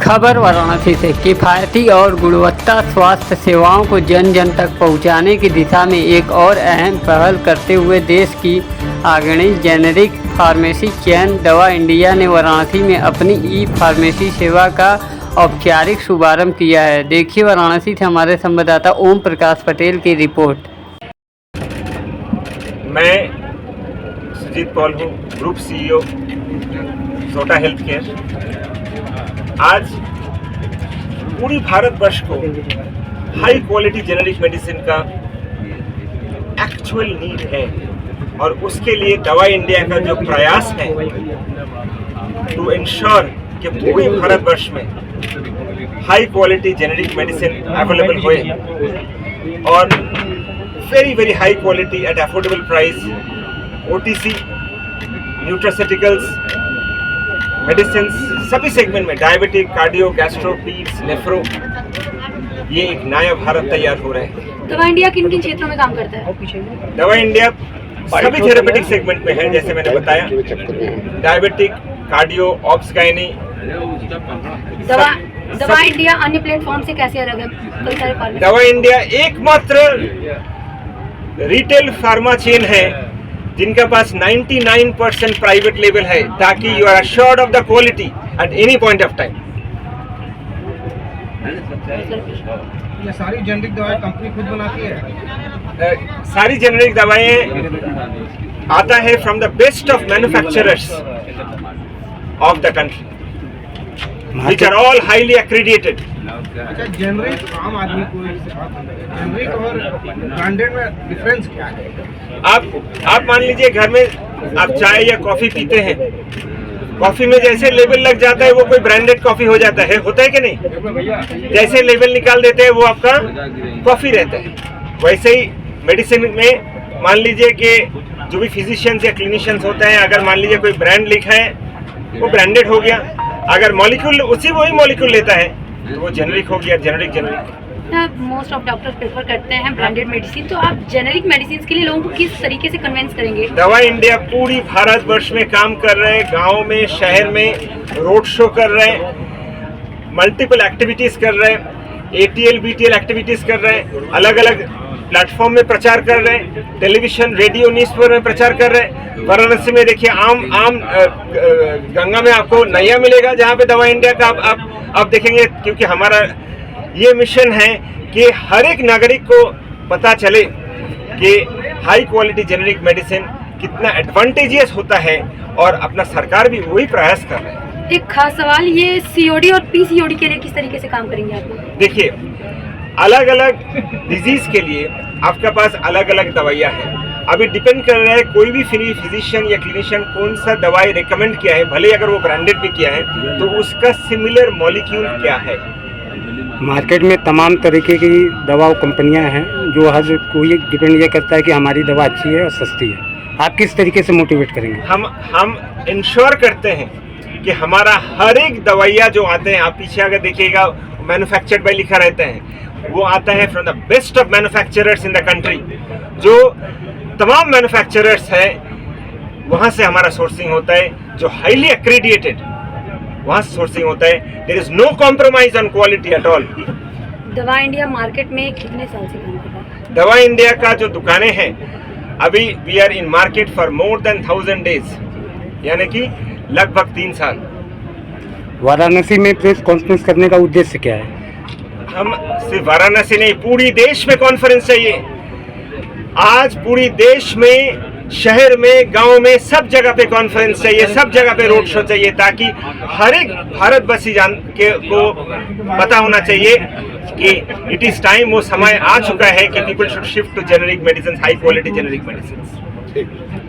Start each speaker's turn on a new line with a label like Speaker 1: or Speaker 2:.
Speaker 1: खबर वाराणसी से किफ़ायती और गुणवत्ता स्वास्थ्य सेवाओं को जन जन तक पहुंचाने की दिशा में एक और अहम पहल करते हुए देश की अग्रणी जेनेरिक फार्मेसी चेन दवा इंडिया ने वाराणसी में अपनी ई फार्मेसी सेवा का औपचारिक शुभारंभ किया है। देखिए वाराणसी से हमारे संवाददाता ओम प्रकाश पटेल की रिपोर्ट।
Speaker 2: मैं सुजीत पॉल हूँ, ग्रुप CEO सोटा हेल्थ केयर। आज पूरी भारतवर्ष को हाई क्वालिटी जेनेरिक मेडिसिन का एक्चुअल नीड है और उसके लिए दवा इंडिया का जो प्रयास है टू इंश्योर कि पूरे भारतवर्ष में high quality generic medicine available होए और very very high quality at affordable price, OTC, nutraceuticals, medicine सभी सेगमेंट में डायबिटिक, कार्डियो, गैस्ट्रो, पीड्स, नेफ्रो, ये एक नया भारत तैयार हो रहा है।
Speaker 3: दवा इंडिया किन किन क्षेत्रों में काम करता है?
Speaker 2: दवा इंडिया सभी थेरेपेटिक सेगमेंट में है, जैसे मैंने बताया, डायबिटिक, कार्डियो, ऑब्स गायनी।
Speaker 3: दवा इंडिया अन्य प्लेटफॉर्म से कैसे अलग है? कई सारे फार्मा
Speaker 2: दवा इंडिया एकमात्र रिटेल फार्मा चेन है जिनका पास 99% प्राइवेट लेवल है, ताकि you are assured of the quality at any point of time.
Speaker 4: ये सारी जेनेरिक दवाएं कंपनी खुद बनाती है?
Speaker 2: सारी जेनेरिक दवाएं आता है from the best of manufacturers of the country, which are all highly accredited.
Speaker 4: अच्छा, जेनेरिक आम आदमी को जेनेरिक और ब्रांडेड में डिफरेंस क्या है?
Speaker 2: आप मान लीजिए घर में आप चाय या कॉफी पीते हैं, कॉफी में जैसे लेबल लग जाता है वो कोई ब्रांडेड कॉफी हो जाता है, होता है कि नहीं? जैसे लेबल निकाल देते हैं वो आपका कॉफी रहता है। वैसे ही मेडिसिन में मान लीजिए कि जो भी फिजिशियंस या क्लिनिशियंस होते हैं, अगर मान लीजिए कोई ब्रांड लिखा है वो ब्रांडेड हो गया, अगर मॉलिक्यूल वही मॉलिक्यूल लेता है तो वो जेनेरिक हो गया, generic.
Speaker 3: Most of doctors prefer करते हैं ब्रांडेड मेडिसिन, तो आप जेनेरिक मेडिसिन के लिए लोगों को किस तरीके से कन्विंस करेंगे?
Speaker 2: दवा इंडिया पूरी भारतवर्ष में काम कर रहे हैं, गांव में, शहर में रोड शो कर रहे हैं, मल्टीपल एक्टिविटीज कर रहे हैं, ATL BTL एक्टिविटीज कर रहे हैं, अलग अलग प्लेटफॉर्म में प्रचार कर रहे हैं, टेलीविजन, रेडियो, न्यूज़पेपर में प्रचार कर रहे हैं। वाराणसी में देखिए आम गंगा में आपको नैया मिलेगा जहाँ पे दवा इंडिया का आप देखेंगे, क्योंकि हमारा ये मिशन है कि हर एक नागरिक को पता चले कि हाई क्वालिटी जेनेरिक मेडिसिन कितना एडवांटेजियस होता है, और अपना सरकार भी वही प्रयास कर रहे हैं।
Speaker 3: एक खास सवाल, ये COD और PCOD के लिए किस तरीके से काम करेंगे आप लोग?
Speaker 2: देखिए, अलग अलग डिजीज के लिए आपके पास अलग अलग दवाइयाँ हैं। अभी डिपेंड कर रहा है कोई भी फिजिशियन या क्लिनिशियन कौन सा दवाई रिकमेंड किया है, भले अगर वो ब्रांडेड भी किया है तो उसका सिमिलर मॉलिक्यूल क्या है।
Speaker 5: मार्केट में तमाम तरीके की दवाओं कंपनियां हैं, जो हर कोई डिपेंड ये करता है कि हमारी दवा अच्छी है और सस्ती है। आप किस तरीके से मोटिवेट करेंगे?
Speaker 2: हम इंश्योर करते हैं कि हमारा हर एक दवाइयाँ जो आते हैं, आप पीछे अगर देखिएगा मैन्युफैक्चर्ड बाय लिखा रहता है, वो आता है from the best of manufacturers in the country. जो तमाम मैन्युफैक्चरर्स हैं वहाँ से हमारा सोर्सिंग होता है, जो हाईली एक्रेडिटेड वहाँ से सोर्सिंग होता है। There is no compromise on quality at all.
Speaker 3: दवा इंडिया मार्केट में कितने साल से काम कर रहा है?
Speaker 2: दवा इंडिया का जो दुकानें हैं, अभी we are in market for more than 1000 days, यानी कि लगभग 3 साल।
Speaker 5: वाराणसी में प्रेस कॉन्फ्रेंस करने का उद्देश्य क्या है?
Speaker 2: हम सिर्फ वाराणसी नहीं, पूरी देश में कॉन्फ्रेंस चाहिए। आज पूरी देश में, शहर में, गांव में, सब जगह पे कॉन्फ्रेंस चाहिए, सब जगह पे रोड शो चाहिए, ताकि हर एक भारतवासी को पता होना चाहिए कि इट इज टाइम, वो समय आ चुका है कि people should shift to generic medicine, high quality generic medicine.